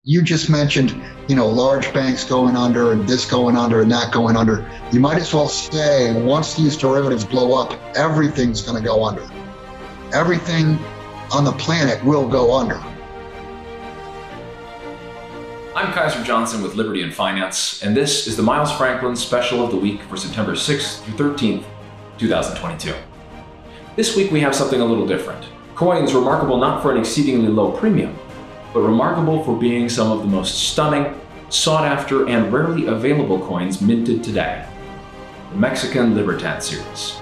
you just mentioned, large banks going under and this going under and that going under. You might as well say once these derivatives blow up, everything's going to go under. Everything on the planet will go under. I'm Kaiser Johnson with Liberty and Finance, and this is the Miles Franklin Special of the Week for September 6th through 13th, 2022. This week we have something a little different. Coins remarkable not for an exceedingly low premium, but remarkable for being some of the most stunning, sought-after, and rarely available coins minted today. The Mexican Libertad series.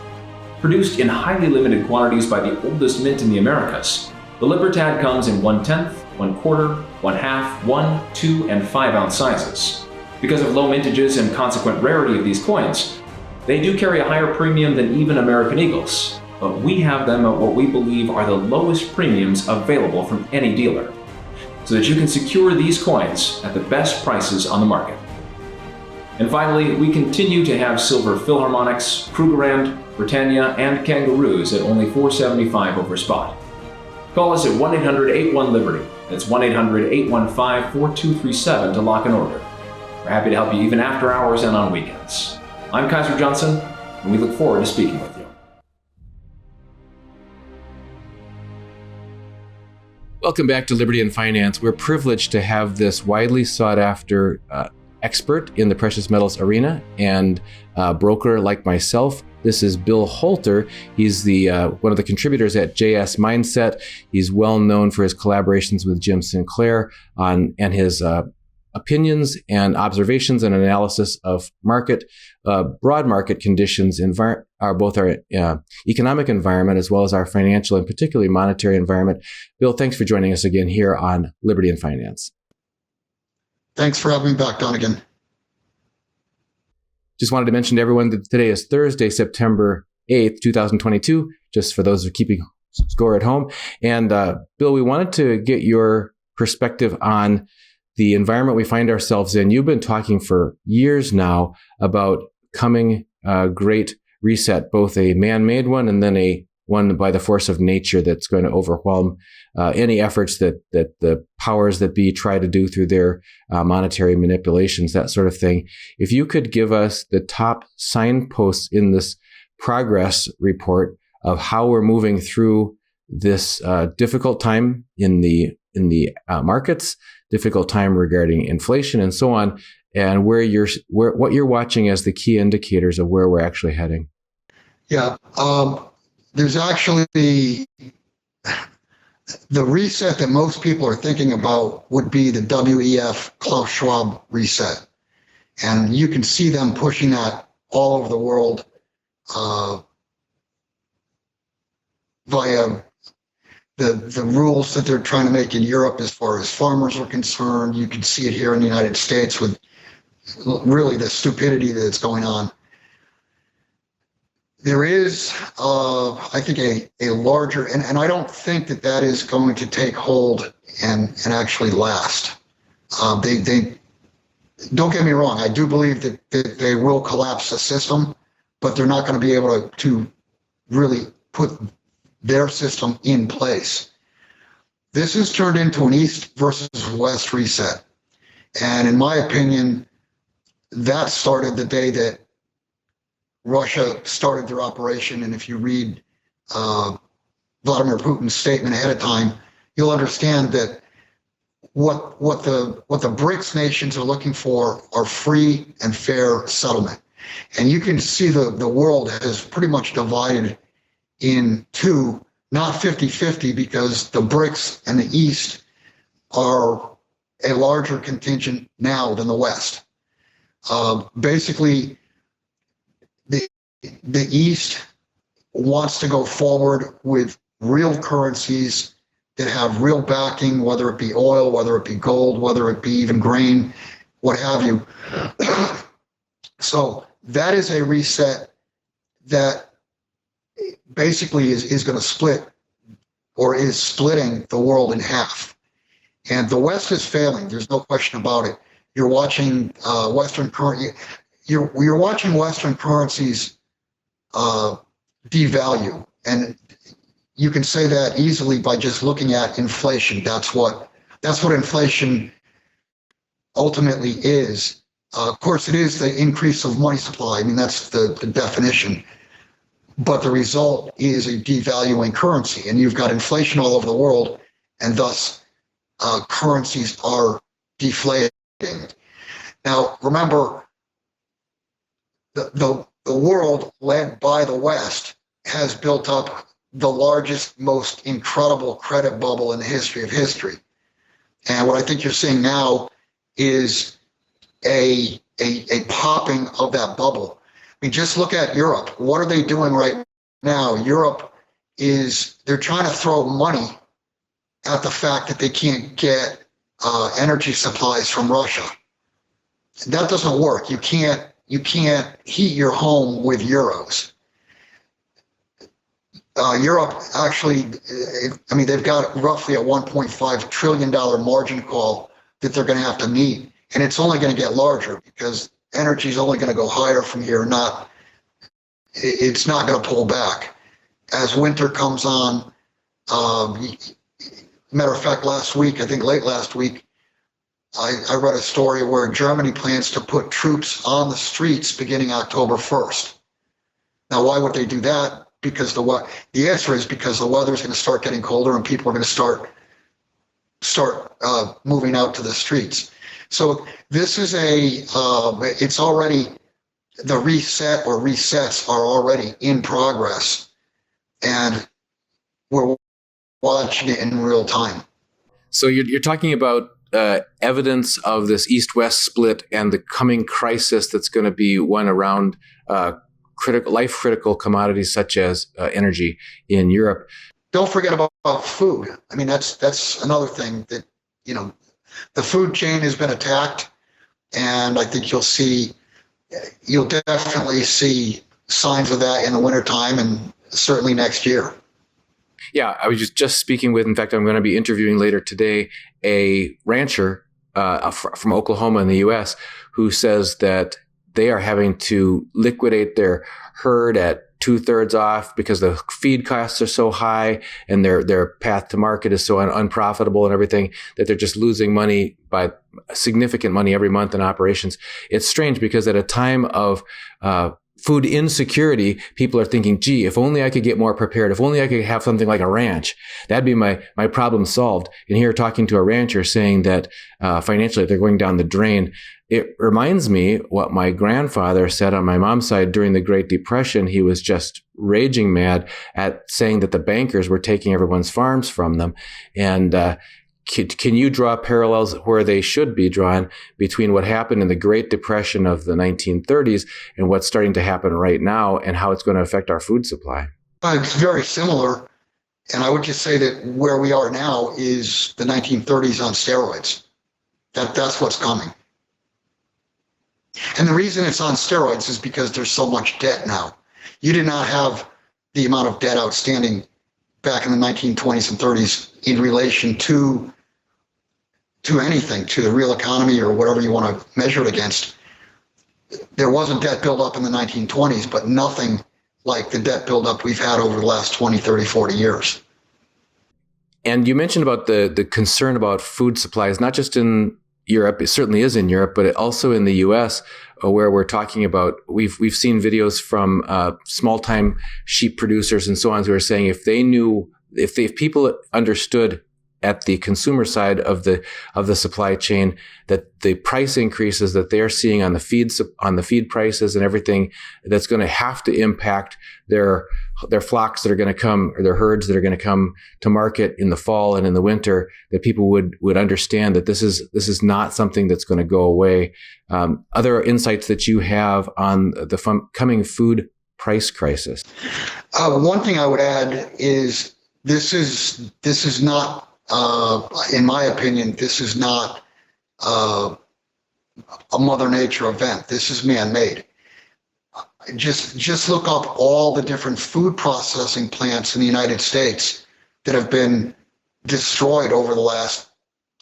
Produced in highly limited quantities by the oldest mint in the Americas, the Libertad comes in 1/10, 1/4, 1/2, 1, 2, and 5 ounce sizes. Because of low mintages and consequent rarity of these coins, they do carry a higher premium than even American Eagles, but we have them at what we believe are the lowest premiums available from any dealer, so that you can secure these coins at the best prices on the market. And finally, we continue to have silver Philharmonics, Krugerrand, Britannia, and Kangaroos at only $4.75 over spot. Call us at 1-800-81-LIBERTY. That's 1-800-815-4237 to lock an order. We're happy to help you even after hours and on weekends. I'm Kaiser Johnson, and we look forward to speaking with you. Welcome back to Liberty and Finance. We're privileged to have this widely sought after expert in the precious metals arena and broker like myself. This is Bill Holter. He's the one of the contributors at JSMineset. He's well known for his collaborations with Jim Sinclair and his opinions and observations and analysis of broad market conditions, both our economic environment as well as our financial and particularly monetary environment. Bill, thanks for joining us again here on Liberty and Finance. Thanks for having me back, Donegan. Just wanted to mention to everyone that today is Thursday, September 8th, 2022, just for those who are keeping score at home. And Bill, we wanted to get your perspective on the environment we find ourselves in. You've been talking for years now about coming great reset, both a man-made one and then a one by the force of nature that's going to overwhelm any efforts that the powers that be try to do through their monetary manipulations, that sort of thing. If you could give us the top signposts in this progress report of how we're moving through this difficult time in the markets, difficult time regarding inflation and so on, and what you're watching as the key indicators of where we're actually heading. Yeah. There's actually the reset that most people are thinking about would be the WEF Klaus Schwab reset. And you can see them pushing that all over the world via the rules that they're trying to make in Europe as far as farmers are concerned. You can see it here in the United States with really the stupidity that's going on. There is, I think, a larger, and I don't think that is going to take hold and actually last. They don't get me wrong. I do believe that they will collapse the system, but they're not going to be able to really put their system in place. This has turned into an East versus West reset. And in my opinion, that started the day that Russia started their operation. And if you read Vladimir Putin's statement ahead of time, you'll understand that what the BRICS nations are looking for are free and fair settlement. And you can see the world has pretty much divided in two, not 50-50, because the BRICS and the East are a larger contingent now than the West. Basically, the East wants to go forward with real currencies that have real backing, whether it be oil, whether it be gold, whether it be even grain, what have you. So that is a reset that basically is going to split, or is splitting the world in half. And the West is failing. There's no question about it. You're watching you're watching Western currencies devalue, and you can say that easily by just looking at inflation. That's what inflation ultimately is, of course, it is the increase of money supply. I mean, that's the definition. But the result is a devaluing currency, and you've got inflation all over the world, and thus currencies are deflating. Now, remember, the world led by the West has built up the largest, most incredible credit bubble in the history of history. And what I think you're seeing now is a popping of that bubble. I mean, just look at Europe. What are they doing right now? Europe they're trying to throw money at the fact that they can't get energy supplies from Russia. That doesn't work. You can't heat your home with euros. Europe actually, I mean, they've got roughly a $1.5 trillion margin call that they're going to have to meet. And it's only going to get larger because energy is only going to go higher from here. It's not going to pull back. As winter comes on, matter of fact, last week, I think late last week, I read a story where Germany plans to put troops on the streets beginning October 1st. Now, why would they do that? Because the answer is because the weather is going to start getting colder and people are going to start moving out to the streets. So this is it's already, the reset or resets are already in progress, and we're watching it in real time. So you're talking about evidence of this East-West split and the coming crisis that's going to be one around life-critical commodities such as energy in Europe. Don't forget about food. I mean, that's another thing that, the food chain has been attacked, and I think you'll definitely see signs of that in the wintertime and certainly next year. Yeah, I was just speaking with, in fact, I'm going to be interviewing later today, a rancher from Oklahoma in the U.S. who says that they are having to liquidate their herd at 2/3 off because the feed costs are so high and their path to market is so unprofitable and everything that they're just losing money by significant money every month in operations. It's strange because at a time of food insecurity, people are thinking, gee, if only I could get more prepared, if only I could have something like a ranch, that'd be my problem solved. And here talking to a rancher saying that financially they're going down the drain. It reminds me what my grandfather said on my mom's side during the Great Depression. He was just raging mad at saying that the bankers were taking everyone's farms from them. And can you draw parallels where they should be drawn between what happened in the Great Depression of the 1930s and what's starting to happen right now and how it's going to affect our food supply? It's very similar. And I would just say that where we are now is the 1930s on steroids. That's what's coming. And the reason it's on steroids is because there's so much debt now. You did not have the amount of debt outstanding back in the 1920s and 30s in relation to anything, to the real economy or whatever you want to measure it against. There wasn't debt buildup in the 1920s, but nothing like the debt buildup we've had over the last 20, 30, 40 years. And you mentioned about the concern about food supplies, not just in Europe, it certainly is in Europe, but also in the U.S., where we're talking about, we've seen videos from small-time sheep producers and so on who are saying if people understood at the consumer side of the supply chain that the price increases that they're seeing on the feed prices and everything, that's going to have to impact their flocks that are going to come, or their herds that are going to come to market in the fall and in the winter, that people would understand that this is not something that's going to go away. Other insights that you have on the coming food price crisis? One thing I would add is this is not, in my opinion, this is not a Mother Nature event. This is man-made. Just look up all the different food processing plants in the United States that have been destroyed over the last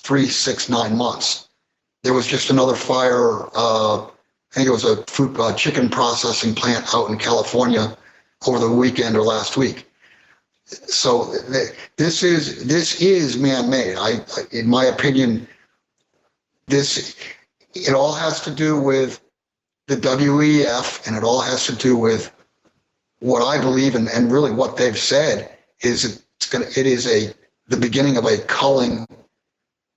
3, 6, 9 months. There was just another fire. I think it was a chicken processing plant out in California over the weekend or last week. So this is man-made. In my opinion, it all has to do with the WEF, and it all has to do with what I believe, and really what they've said is it is the beginning of a culling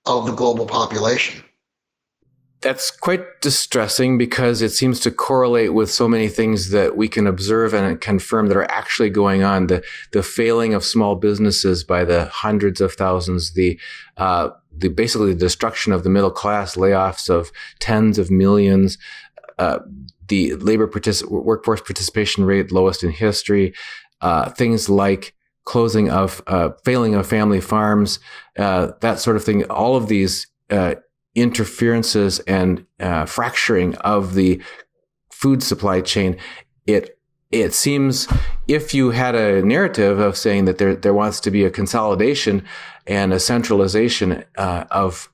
of the global population. That's quite distressing because it seems to correlate with so many things that we can observe and confirm that are actually going on. The failing of small businesses by the hundreds of thousands, the basically the destruction of the middle class, layoffs of tens of millions, the workforce participation rate lowest in history, things like failing of family farms, that sort of thing. All of these interferences and fracturing of the food supply chain. It seems, if you had a narrative of saying that there wants to be a consolidation and a centralization of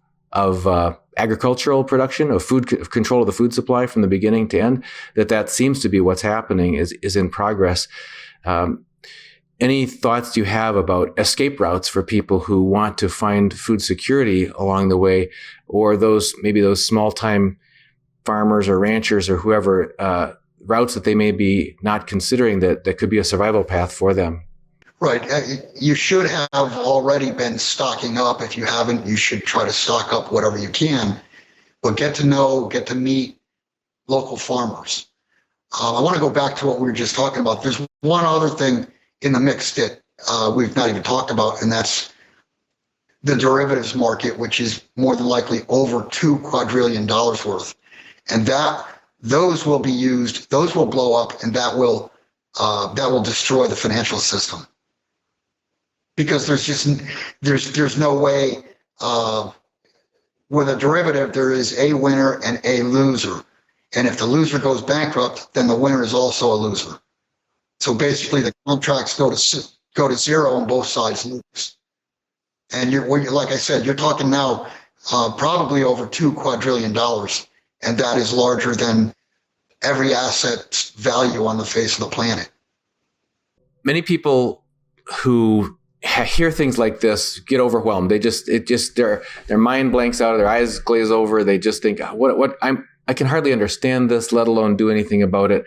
agricultural production, of control of the food supply from the beginning to end, that seems to be what's happening, is in progress. Any thoughts you have about escape routes for people who want to find food security along the way, or those small-time farmers or ranchers or whoever, routes that they may be not considering that could be a survival path for them? Right. You should have already been stocking up. If you haven't, you should try to stock up whatever you can, but get to meet local farmers. I want to go back to what we were just talking about. There's one other thing in the mix that we've not even talked about, and that's the derivatives market, which is more than likely over $2 quadrillion worth. And those will be used, those will blow up, and that will destroy the financial system. Because there's no way, with a derivative, there is a winner and a loser. And if the loser goes bankrupt, then the winner is also a loser. So basically, the contracts go to zero and both sides lose. And like I said, you're talking now probably over $2 quadrillion, and that is larger than every asset's value on the face of the planet. Many people who hear things like this get overwhelmed. Their mind blanks out, their eyes glaze over. They just think, I can hardly understand this, let alone do anything about it.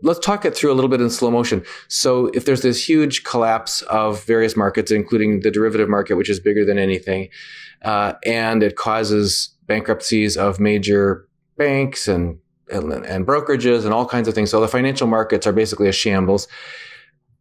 Let's talk it through a little bit in slow motion. So if there's this huge collapse of various markets, including the derivative market, which is bigger than anything, and it causes bankruptcies of major banks and brokerages and all kinds of things. So the financial markets are basically a shambles.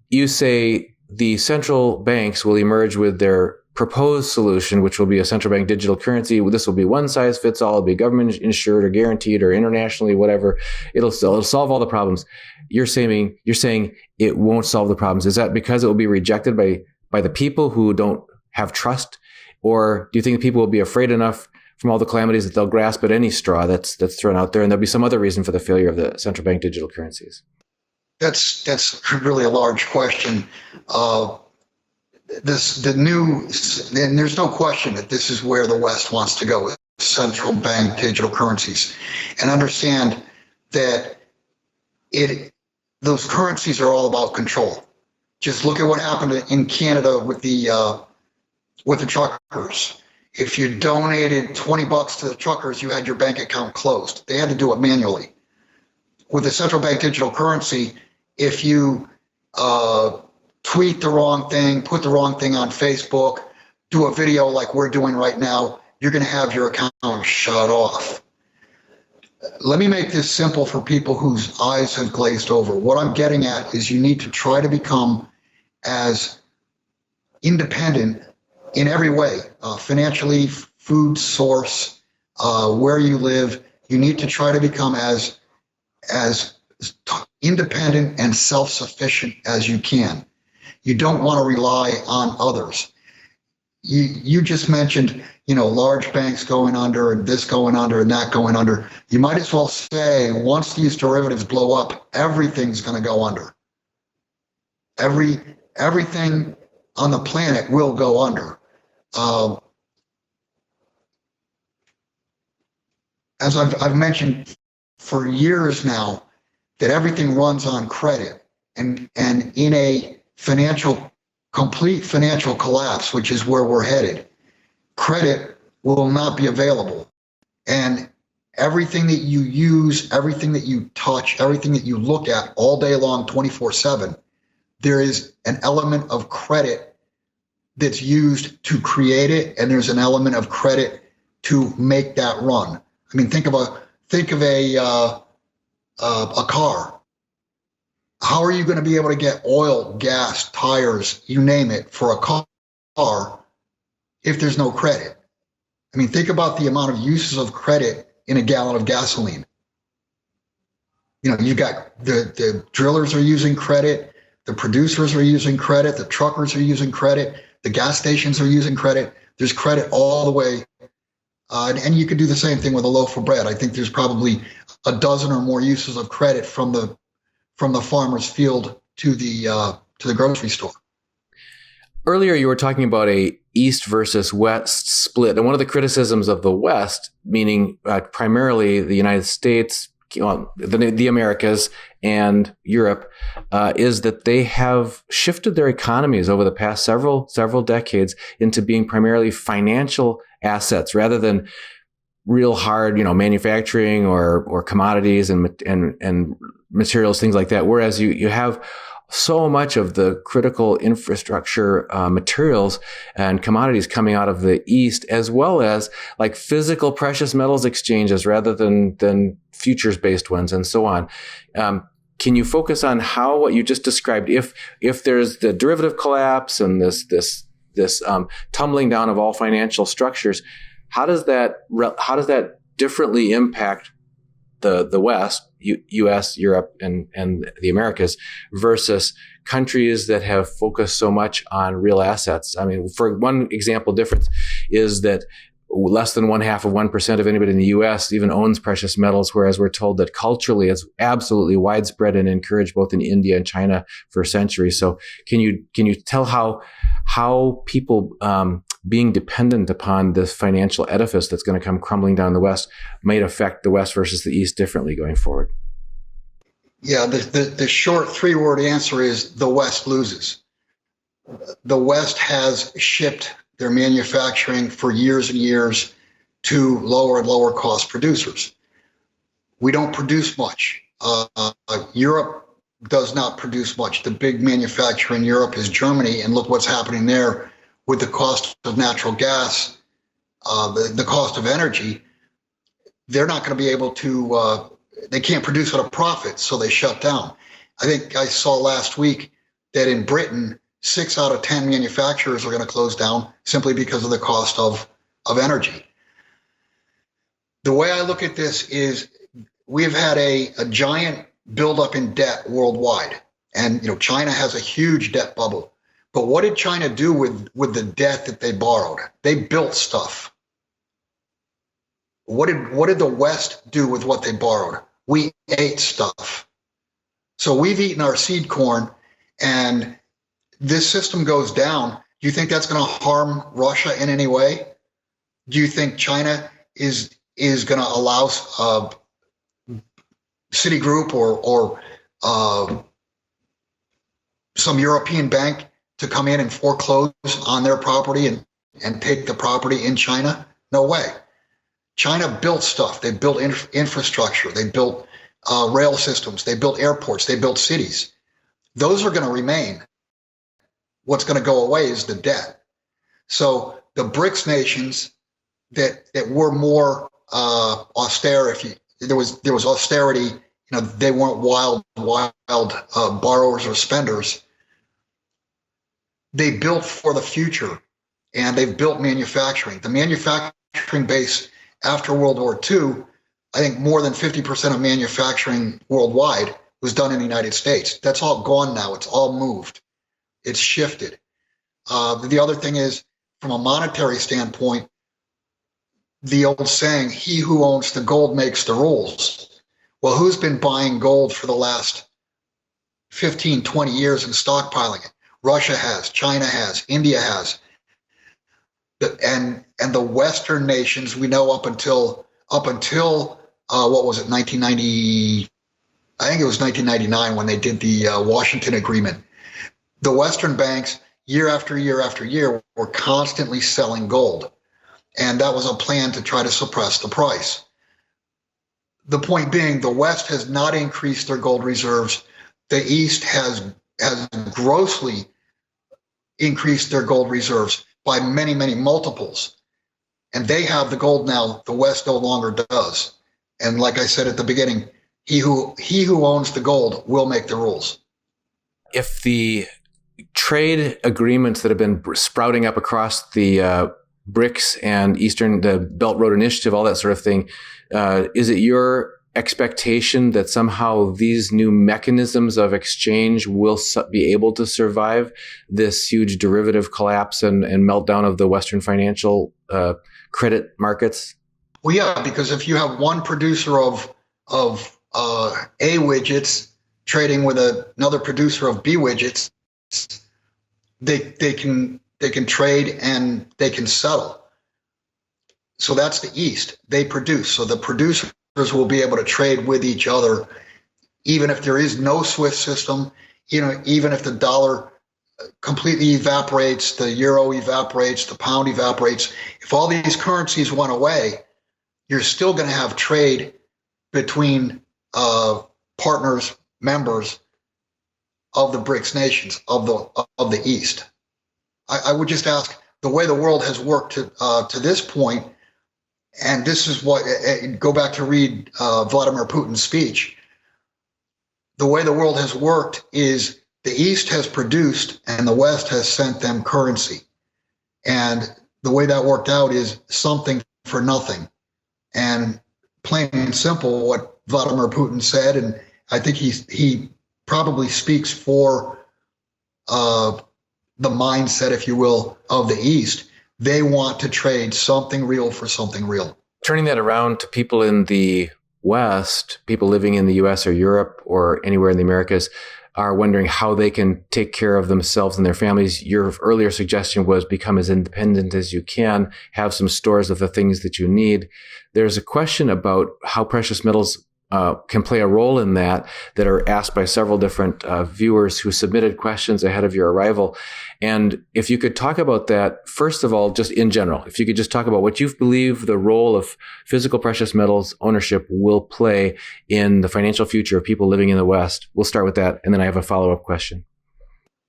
You say the central banks will emerge with their proposed solution, which will be a central bank digital currency. This will be one size fits all. It'll be government insured or guaranteed or internationally, whatever. It'll solve all the problems. You're saying it won't solve the problems. Is that because it will be rejected by the people who don't have trust? Or do you think people will be afraid enough from all the calamities that they'll grasp at any straw that's thrown out there, and there'll be some other reason for the failure of the central bank digital currencies? That's really a large question. And there's no question that this is where the West wants to go, with central bank digital currencies, and understand that those currencies are all about control. Just look at what happened in Canada with the truckers. If you donated $20 to the truckers, you had your bank account closed. They had to do it manually. With the central bank digital currency, if you tweet the wrong thing, put the wrong thing on Facebook, do a video like we're doing right now, you're going to have your account shut off. Let me make this simple for people whose eyes have glazed over. What I'm getting at is you need to try to become as independent in every way, financially, food source, where you live. You need to try to become as independent and self-sufficient as you can. You don't want to rely on others. You just mentioned, large banks going under and this going under and that going under. You might as well say, once these derivatives blow up, everything's going to go under. Everything on the planet will go under. As I've mentioned for years now, that everything runs on credit, and in a complete financial collapse, which is where we're headed, credit will not be available. And everything that you use, everything that you touch, everything that you look at all day long, 24/7, there is an element of credit that's used to create it, and there's an element of credit to make that run. I mean, think of a car. How are you going to be able to get oil, gas, tires, you name it, for a car if there's no credit? I mean, think about the amount of uses of credit in a gallon of gasoline. You know, you've got the drillers are using credit, the producers are using credit, the truckers are using credit, the gas stations are using credit. There's credit all the way. And you could do the same thing with a loaf of bread. I think there's probably a dozen or more uses of credit from the farmer's field to the grocery store. Earlier, you were talking about a East versus West split. And one of the criticisms of the West, meaning primarily the United States, the Americas and Europe, is that they have shifted their economies over the past several decades into being primarily financial assets rather than real hard, manufacturing or commodities and materials, things like that. Whereas you have so much of the critical infrastructure materials and commodities coming out of the East, as well as like physical precious metals exchanges rather than futures-based ones and so on. Can you focus on how what you just described, if there's the derivative collapse and this tumbling down of all financial structures, how does that differently impact the West, U.S., Europe, and the Americas versus countries that have focused so much on real assets? I mean, for one example, difference is that less than 0.5% of anybody in the U.S. even owns precious metals, whereas we're told that culturally it's absolutely widespread and encouraged both in India and China for centuries. So can you tell how people being dependent upon this financial edifice that's going to come crumbling down the West might affect the West versus the East differently going forward? Yeah, the short 3-word answer is the West loses. The West has shipped their manufacturing for years and years to lower and lower cost producers. We don't produce much. Europe does not produce much. The big manufacturer in Europe is Germany, and look what's happening there with the cost of natural gas, the cost of energy. They're not going to be able to, they can't produce at a profit, so they shut down. I think I saw last week that in Britain, 6 out of 10 manufacturers are going to close down simply because of the cost of energy. The way I look at this is we've had a giant buildup in debt worldwide. And China has a huge debt bubble. But what did China do with the debt that they borrowed? They built stuff. What did the West do with what they borrowed? We ate stuff. So we've eaten our seed corn, and this system goes down. Do you think that's going to harm Russia in any way? Do you think China is going to allow Citigroup or some European bank to come in and foreclose on their property and take the property in China? No way. China built stuff. They built infrastructure. They built rail systems. They built airports. They built cities. Those are going to remain. What's going to go away is the debt. So the BRICS nations that were more austere, there was austerity, they weren't wild borrowers or spenders. They built for the future, and they've built manufacturing. The manufacturing base after World War II, I think more than 50% of manufacturing worldwide was done in the United States. That's all gone now. It's all moved. It's shifted. The other thing is, from a monetary standpoint, the old saying, he who owns the gold makes the rules. Well, who's been buying gold for the last 15, 20 years and stockpiling it? Russia has, China has, India has. And the Western nations, we know up until what was it, 1990, I think it was 1999 when they did the Washington Agreement. The Western banks, year after year after year, were constantly selling gold. And that was a plan to try to suppress the price. The point being, the West has not increased their gold reserves. The East has grossly increased their gold reserves by many, many multiples. And they have the gold now. The West no longer does. And like I said at the beginning, he who owns the gold will make the rules. If the trade agreements that have been sprouting up across the BRICS and the Belt Road Initiative, all that sort of thing, is it your expectation that somehow these new mechanisms of exchange will be able to survive this huge derivative collapse and meltdown of the Western financial credit markets? Well, yeah, because if you have one producer of A widgets trading with another producer of B widgets, they can trade and they can settle. So that's the East. They produce. So the producers will be able to trade with each other, even if there is no SWIFT system, even if the dollar completely evaporates, the euro evaporates, the pound evaporates. If all these currencies went away, you're still going to have trade between partners, members of the BRICS nations of the East. I would just ask, the way the world has worked to this point, and this is what, go back to read Vladimir Putin's speech. The way the world has worked is the East has produced and the West has sent them currency. And the way that worked out is something for nothing. And plain and simple, what Vladimir Putin said, and I think he probably speaks for the mindset, if you will, of the East. They want to trade something real for something real. Turning that around to people in the West, people living in the US or Europe or anywhere in the Americas, are wondering how they can take care of themselves and their families. Your earlier suggestion was become as independent as you can, have some stores of the things that you need. There's a question about how precious metals can play a role in that are asked by several different viewers who submitted questions ahead of your arrival. And if you could talk about that, first of all, just in general, if you could just talk about what you believe the role of physical precious metals ownership will play in the financial future of people living in the West. We'll start with that. And then I have a follow-up question.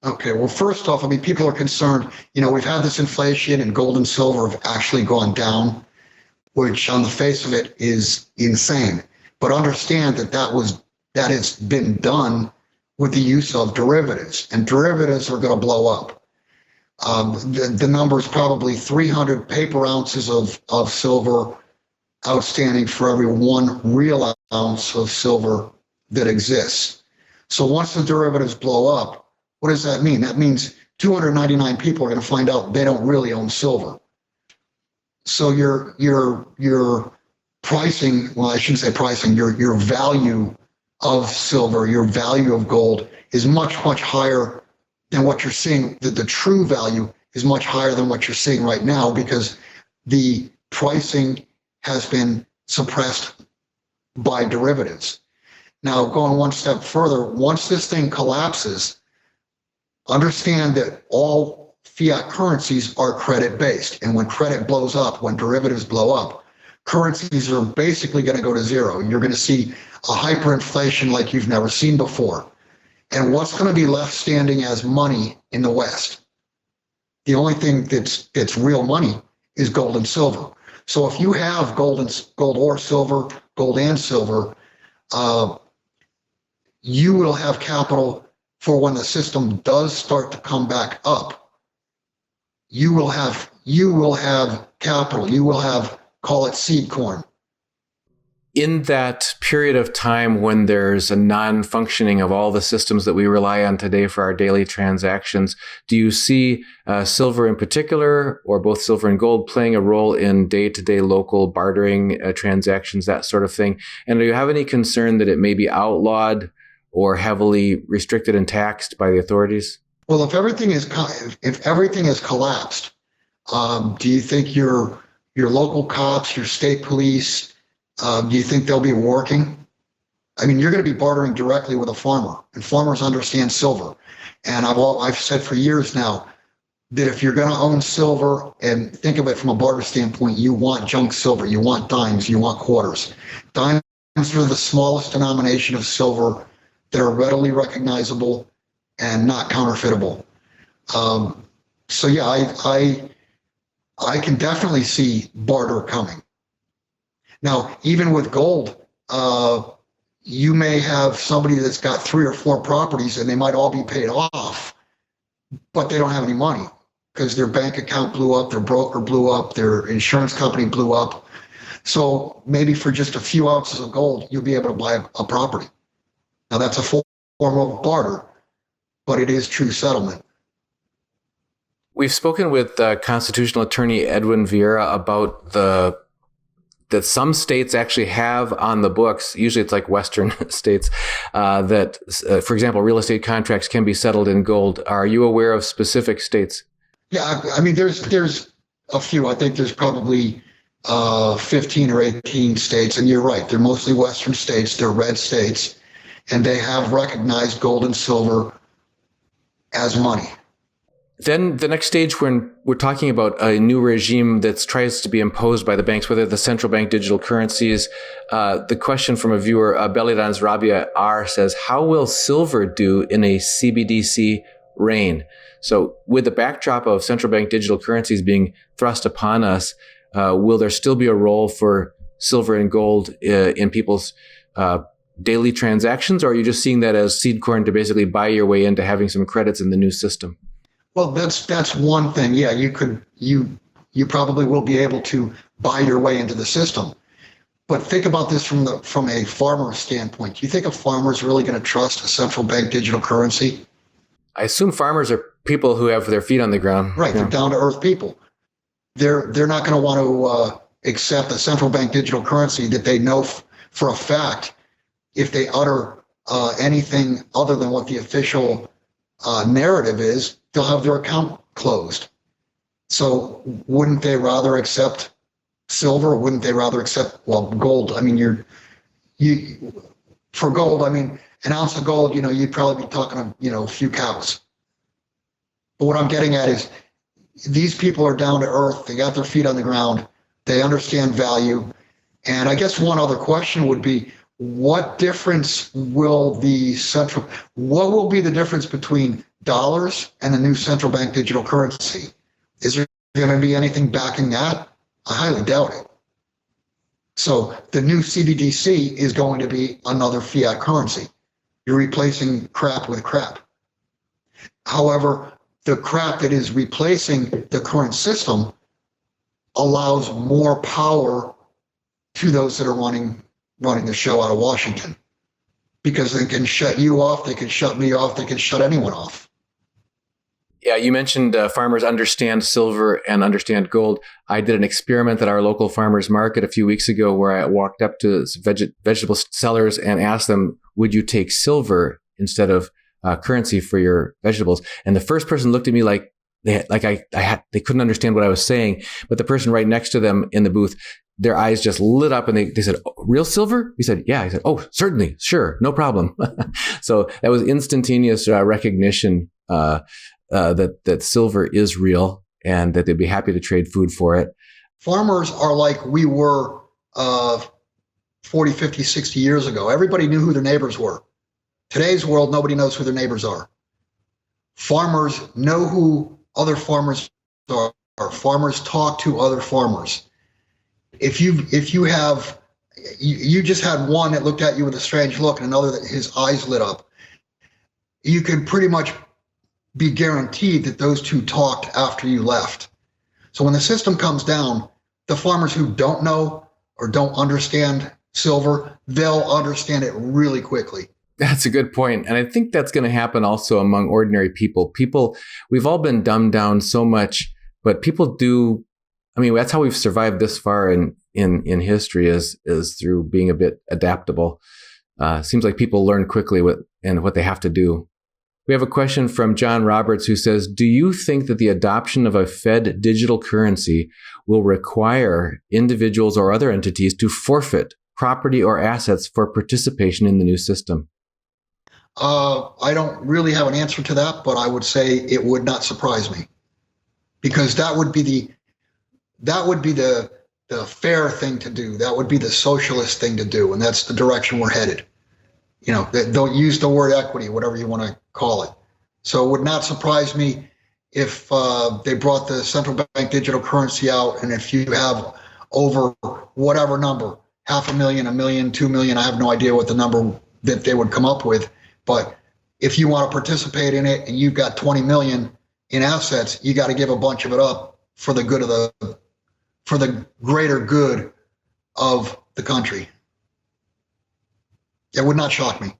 Okay. Well, first off, people are concerned, we've had this inflation and gold and silver have actually gone down, which on the face of it is insane. But understand that has been done with the use of derivatives, and derivatives are going to blow up. The number is probably 300 paper ounces of silver outstanding for every 1 real ounce of silver that exists. So once the derivatives blow up, what does that mean? That means 299 people are going to find out they don't really own silver. So your pricing, well, I shouldn't say pricing, your value of silver, your value of gold is much, much higher than what you're seeing. The true value is much higher than what you're seeing right now because the pricing has been suppressed by derivatives. Now, going one step further, once this thing collapses, understand that all fiat currencies are credit-based. And when credit blows up, when derivatives blow up, currencies are basically going to go to zero. You're going to see a hyperinflation like you've never seen before. And what's going to be left standing as money in the West? The only thing that's real money is gold and silver. So if you have gold or silver, gold and silver, you will have capital for when the system does start to come back up. You will have capital. You will have, call it seed corn. In that period of time when there's a non-functioning of all the systems that we rely on today for our daily transactions, do you see silver in particular, or both silver and gold, playing a role in day-to-day local bartering transactions, that sort of thing? And do you have any concern that it may be outlawed or heavily restricted and taxed by the authorities? Well, if everything is collapsed, do you think your local cops, your state police, do you think they'll be working? I mean, you're going to be bartering directly with a farmer, and farmers understand silver. And I've said for years now, that if you're going to own silver, and think of it from a barter standpoint, you want junk silver, you want dimes, you want quarters. Dimes are the smallest denomination of silver that are readily recognizable and not counterfeitable. So yeah, I can definitely see barter coming. Now, even with gold, you may have somebody that's got 3 or 4 properties and they might all be paid off, but they don't have any money because their bank account blew up, their broker blew up, their insurance company blew up. So maybe for just a few ounces of gold, you'll be able to buy a property. Now that's a form of barter, but it is true settlement. We've spoken with constitutional attorney Edwin Vieira about that some states actually have on the books, usually it's like Western states, that, for example, real estate contracts can be settled in gold. Are you aware of specific states? Yeah, I mean, there's a few. I think there's probably 15 or 18 states, and you're right. They're mostly Western states. They're red states, and they have recognized gold and silver as money. Then the next stage, when we're talking about a new regime that tries to be imposed by the banks, whether the central bank digital currencies, the question from a viewer, Belidan's Rabia R says, how will silver do in a CBDC reign? So with the backdrop of central bank digital currencies being thrust upon us, will there still be a role for silver and gold in people's daily transactions, or are you just seeing that as seed corn to basically buy your way into having some credits in the new system? Well, that's one thing. Yeah, you probably will be able to buy your way into the system. But think about this from a farmer standpoint. Do you think a farmer is really going to trust a central bank digital currency? I assume farmers are people who have their feet on the ground. Right, they're down to earth people. They're not going to want to accept a central bank digital currency that they know for a fact, if they utter anything other than what the official narrative is, they'll have their account closed. So wouldn't they rather accept silver? Wouldn't they rather accept, well, gold? I mean, for gold, I mean, an ounce of gold, you'd probably be talking, a few cows. But what I'm getting at is these people are down to earth. They got their feet on the ground. They understand value. And I guess one other question would be, what will be the difference between dollars and the new central bank digital currency? Is there going to be anything backing that? I highly doubt it. So the new CBDC is going to be another fiat currency. You're replacing crap with crap. However, the crap that is replacing the current system allows more power to those that are running the show out of Washington, because they can shut you off, they can shut me off, they can shut anyone off. Yeah, you mentioned farmers understand silver and understand gold. I did an experiment at our local farmers market a few weeks ago where I walked up to vegetable sellers and asked them, would you take silver instead of currency for your vegetables? And the first person looked at me like they couldn't understand what I was saying. But the person right next to them in the booth, their eyes just lit up and they said, oh, real silver? He said, yeah. I said, oh, certainly. Sure. No problem. So that was instantaneous recognition that silver is real and that they'd be happy to trade food for it. Farmers are like we were 40, 50, 60 years ago. Everybody knew who their neighbors were. Today's world, nobody knows who their neighbors are. Farmers know who other farmers are. Farmers talk to other farmers. If you just had one that looked at you with a strange look and another that his eyes lit up, you could pretty much be guaranteed that those two talked after you left. So when the system comes down, the farmers who don't know or don't understand silver, they'll understand it really quickly. That's a good point. And I think that's going to happen also among ordinary people. We've all been dumbed down so much, but people do. I mean, that's how we've survived this far in history is through being a bit adaptable. Seems like people learn quickly what they have to do. We have a question from John Roberts who says, do you think that the adoption of a Fed digital currency will require individuals or other entities to forfeit property or assets for participation in the new system? I don't really have an answer to that, but I would say it would not surprise me. because that would be the fair thing to do. That would be the socialist thing to do, and that's the direction we're headed. Don't use the word equity, whatever you want to call it. So it would not surprise me if they brought the central bank digital currency out, and if you have over whatever number, 500,000, 1 million, 2 million, I have no idea what the number that they would come up with, but if you want to participate in it and you've got 20 million in assets, you got to give a bunch of it up for the greater good of the country. It would not shock me.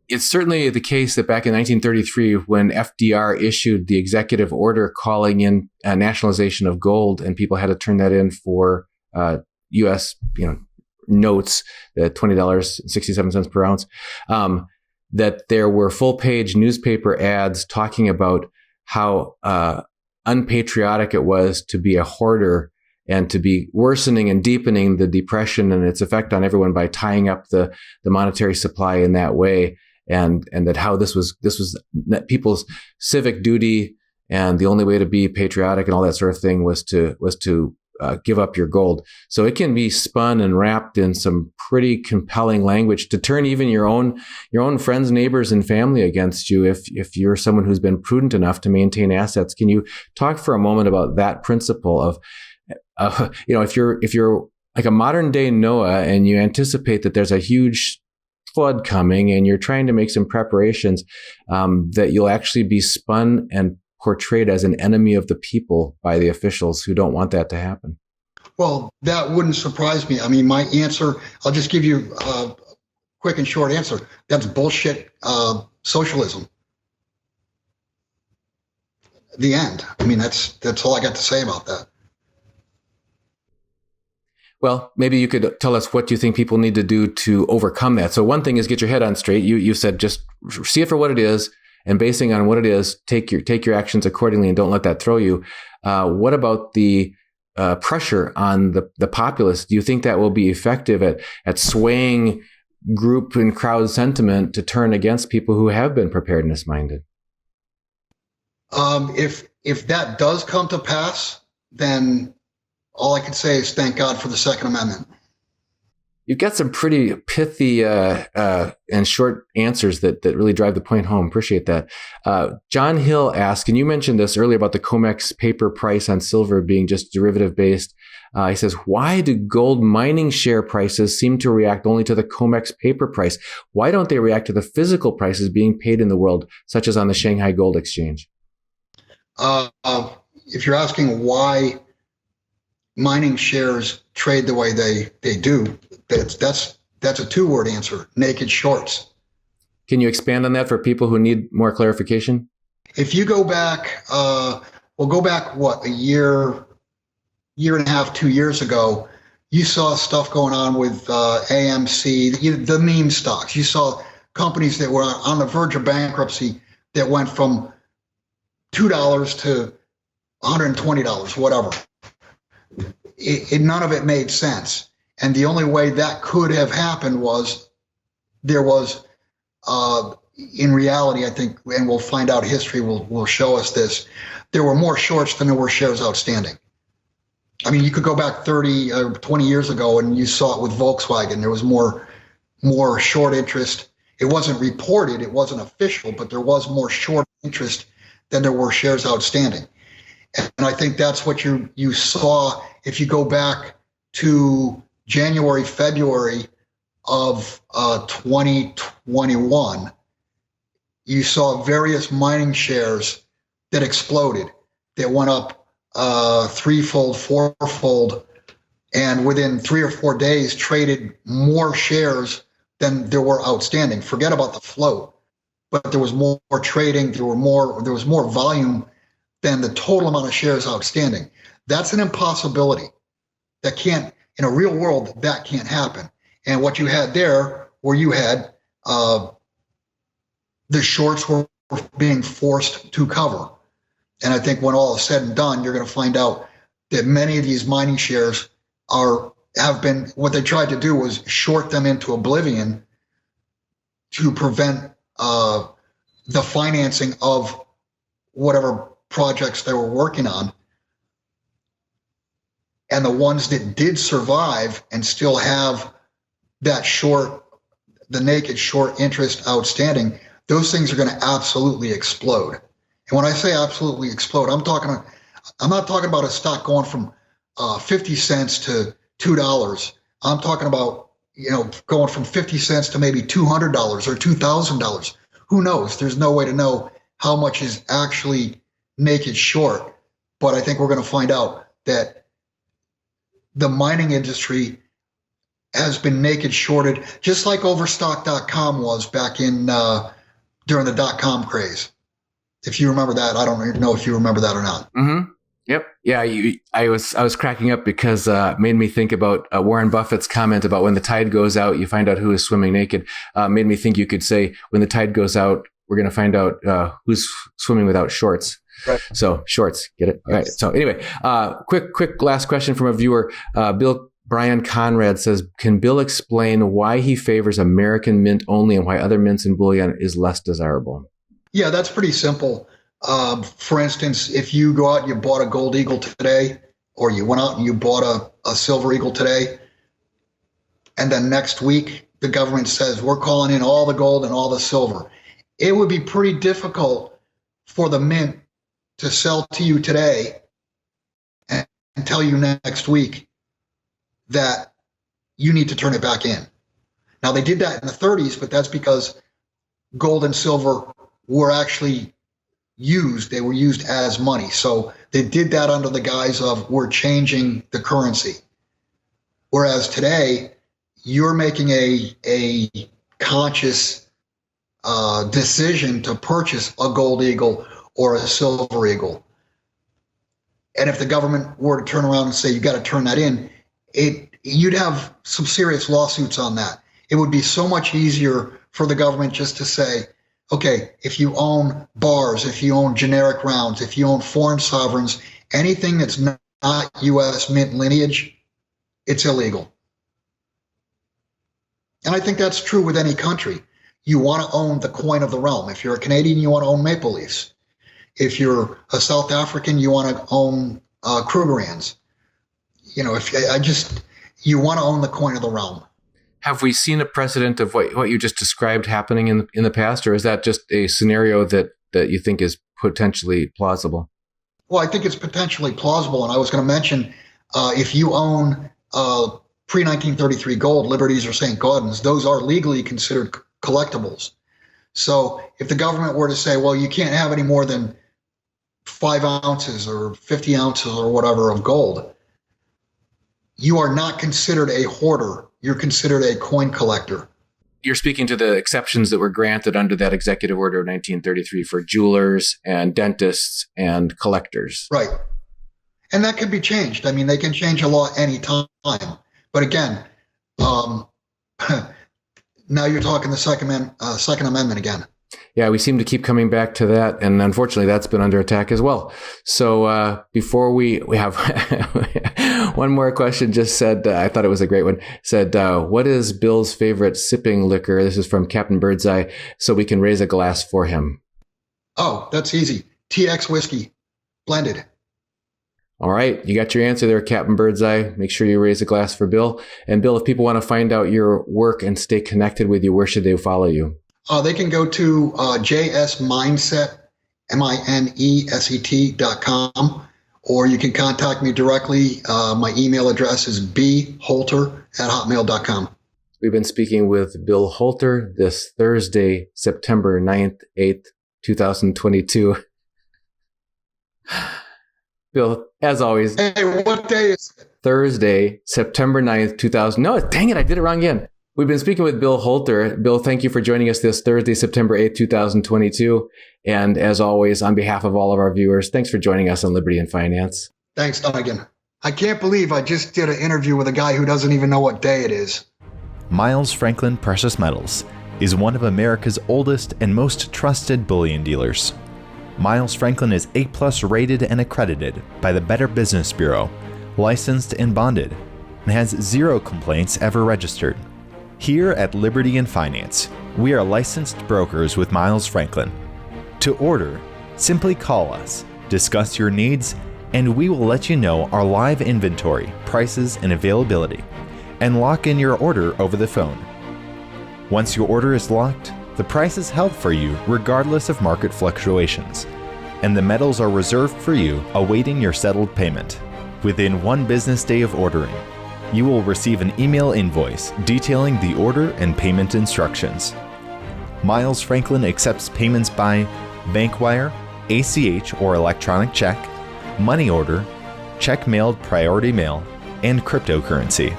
It's certainly the case that back in 1933, when FDR issued the executive order calling in nationalization of gold, and people had to turn that in for U.S. notes, the $20.67 per ounce, that there were full-page newspaper ads talking about how unpatriotic it was to be a hoarder and to be worsening and deepening the depression and its effect on everyone by tying up the monetary supply in that way, and that how this was people's civic duty, and the only way to be patriotic and all that sort of thing was to give up your gold. So it can be spun and wrapped in some pretty compelling language to turn even your own friends, neighbors, and family against you if you're someone who's been prudent enough to maintain assets. Can you talk for a moment about that principle of if you're like a modern day Noah and you anticipate that there's a huge flood coming and you're trying to make some preparations, that you'll actually be spun and portrayed as an enemy of the people by the officials who don't want that to happen? Well, that wouldn't surprise me. I mean, my answer, I'll just give you a quick and short answer. That's bullshit socialism. The end. I mean, that's all I got to say about that. Well, maybe you could tell us what you think people need to do to overcome that. So one thing is get your head on straight. You said just see it for what it is, and basing on what it is, take your actions accordingly, and don't let that throw you. What about the pressure on the populace? Do you think that will be effective at swaying group and crowd sentiment to turn against people who have been preparedness minded? If that does come to pass, then all I can say is thank God for the Second Amendment. You've got some pretty pithy and short answers that really drive the point home. Appreciate that. John Hill asked, and you mentioned this earlier about the COMEX paper price on silver being just derivative based. He says, why do gold mining share prices seem to react only to the COMEX paper price? Why don't they react to the physical prices being paid in the world, such as on the Shanghai Gold Exchange? If you're asking why mining shares trade the way they do, that's a two-word answer: naked shorts. Can you expand on that for people who need more clarification? If you go back, a year and a half, 2 years ago, you saw stuff going on with AMC, the meme stocks. You saw companies that were on the verge of bankruptcy that went from $2 to $120, whatever. None of it made sense. And the only way that could have happened was there was, in reality, I think, and we'll find out, history will show us this, there were more shorts than there were shares outstanding. I mean, you could go back 30 or 20 years ago and you saw it with Volkswagen. There was more short interest. It wasn't reported, it wasn't official, but there was more short interest than there were shares outstanding. And I think that's what you saw if you go back to January, February of 2021. You saw various mining shares that exploded, that went up threefold, fourfold, and within 3 or 4 days traded more shares than there were outstanding. Forget about the float, but there was more trading, there was more volume than the total amount of shares outstanding. That's an impossibility. That can't, in a real world, that can't happen. And what you had there, where you had the shorts were being forced to cover. And I think when all is said and done, you're going to find out that many of these mining shares have been, what they tried to do was short them into oblivion to prevent the financing of whatever projects they were working on. And the ones that did survive and still have that the naked short interest outstanding, those things are going to absolutely explode. And when I say absolutely explode, I'm not talking about a stock going from 50 cents to $2. I'm talking about, going from 50 cents to maybe $200 or $2,000. Who knows? There's no way to know how much is actually naked short. But I think we're going to find out that the mining industry has been naked shorted, just like Overstock.com was back in during the .com craze. If you remember that, I don't know if you remember that or not. Mm-hmm. Yep. Yeah. I was cracking up because it made me think about Warren Buffett's comment about when the tide goes out, you find out who is swimming naked. Made me think you could say when the tide goes out, we're going to find out who's swimming without shorts. Right. So shorts, get it? All right. So anyway, quick last question from a viewer. Brian Conrad says, can Bill explain why he favors American mint only and why other mints and bullion is less desirable? Yeah, that's pretty simple. For instance, if you go out and you bought a gold eagle today, or you went out and you bought a silver eagle today, and then next week the government says, we're calling in all the gold and all the silver, it would be pretty difficult for the mint to sell to you today and tell you next week that you need to turn it back in. Now, they did that in the 30s, but that's because gold and silver were actually used. They were used as money. So they did that under the guise of we're changing the currency. Whereas today, you're making a conscious decision to purchase a gold eagle or a silver eagle. And if the government were to turn around and say, you got to turn that in, you'd have some serious lawsuits on that. It would be so much easier for the government just to say, okay, if you own bars, if you own generic rounds, if you own foreign sovereigns, anything that's not U.S. mint lineage, it's illegal. And I think that's true with any country. You want to own the coin of the realm. If you're a Canadian, you want to own Maple Leafs. If you're a South African, you want to own Krugerrands. You want to own the coin of the realm. Have we seen a precedent of what you just described happening in the past, or is that just a scenario that you think is potentially plausible? Well, I think it's potentially plausible, and I was going to mention if you own pre-1933 gold, Liberties or St. Gaudens, those are legally considered collectibles. So if the government were to say, well, you can't have any more than 5 ounces or 50 ounces or whatever of gold, you are not considered a hoarder. You're considered a coin collector. You're speaking to the exceptions that were granted under that executive order of 1933 for jewelers and dentists and collectors. Right. And that could be changed. I mean, they can change a law any time. But again, now you're talking the Second Amendment again. Yeah, we seem to keep coming back to that, and unfortunately, that's been under attack as well. So before we have one more question, just said, I thought it was a great one, said, what is Bill's favorite sipping liquor? This is from Captain Birdseye, so we can raise a glass for him. Oh, that's easy. TX whiskey, blended. All right, you got your answer there, Captain Birdseye. Make sure you raise a glass for Bill. And Bill, if people want to find out your work and stay connected with you, where should they follow you? They can go to JSMineset, MINESET.com, or you can contact me directly. My email address is bholter@hotmail.com. We've been speaking with Bill Holter this Thursday, September 9th, 8th, 2022. Bill, as always. Hey, what day is it? Thursday, September 9th, 2000. No, dang it, I did it wrong again. We've been speaking with Bill Holter. Bill, thank you for joining us this Thursday, September 8th, 2022. And as always, on behalf of all of our viewers, thanks for joining us on Liberty and Finance. Thanks, Donegan. I can't believe I just did an interview with a guy who doesn't even know what day it is. Miles Franklin Precious Metals is one of America's oldest and most trusted bullion dealers. Miles Franklin is A+ rated and accredited by the Better Business Bureau, licensed and bonded, and has 0 complaints ever registered. Here at Liberty and Finance, we are licensed brokers with Miles Franklin. To order, simply call us, discuss your needs, and we will let you know our live inventory, prices, and availability, and lock in your order over the phone. Once your order is locked, the price is held for you regardless of market fluctuations, and the metals are reserved for you awaiting your settled payment. Within 1 business day of ordering, you will receive an email invoice detailing the order and payment instructions. Miles Franklin accepts payments by bank wire, ACH or electronic check, money order, check mailed priority mail, and cryptocurrency.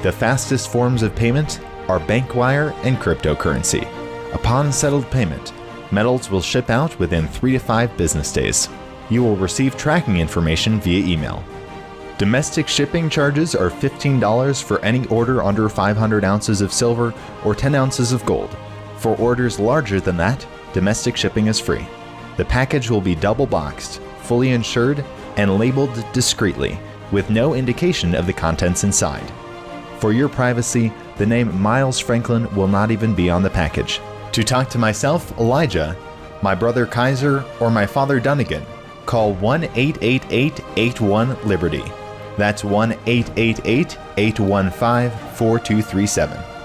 The fastest forms of payment are bank wire and cryptocurrency. Upon settled payment, metals will ship out within 3 to 5 business days. You will receive tracking information via email. Domestic shipping charges are $15 for any order under 500 ounces of silver or 10 ounces of gold. For orders larger than that, domestic shipping is free. The package will be double boxed, fully insured, and labeled discreetly, with no indication of the contents inside. For your privacy, the name Miles Franklin will not even be on the package. To talk to myself, Elijah, my brother Kaiser, or my father Dunnigan, call 1-888-81-LIBERTY. That's 1-888-815-4237.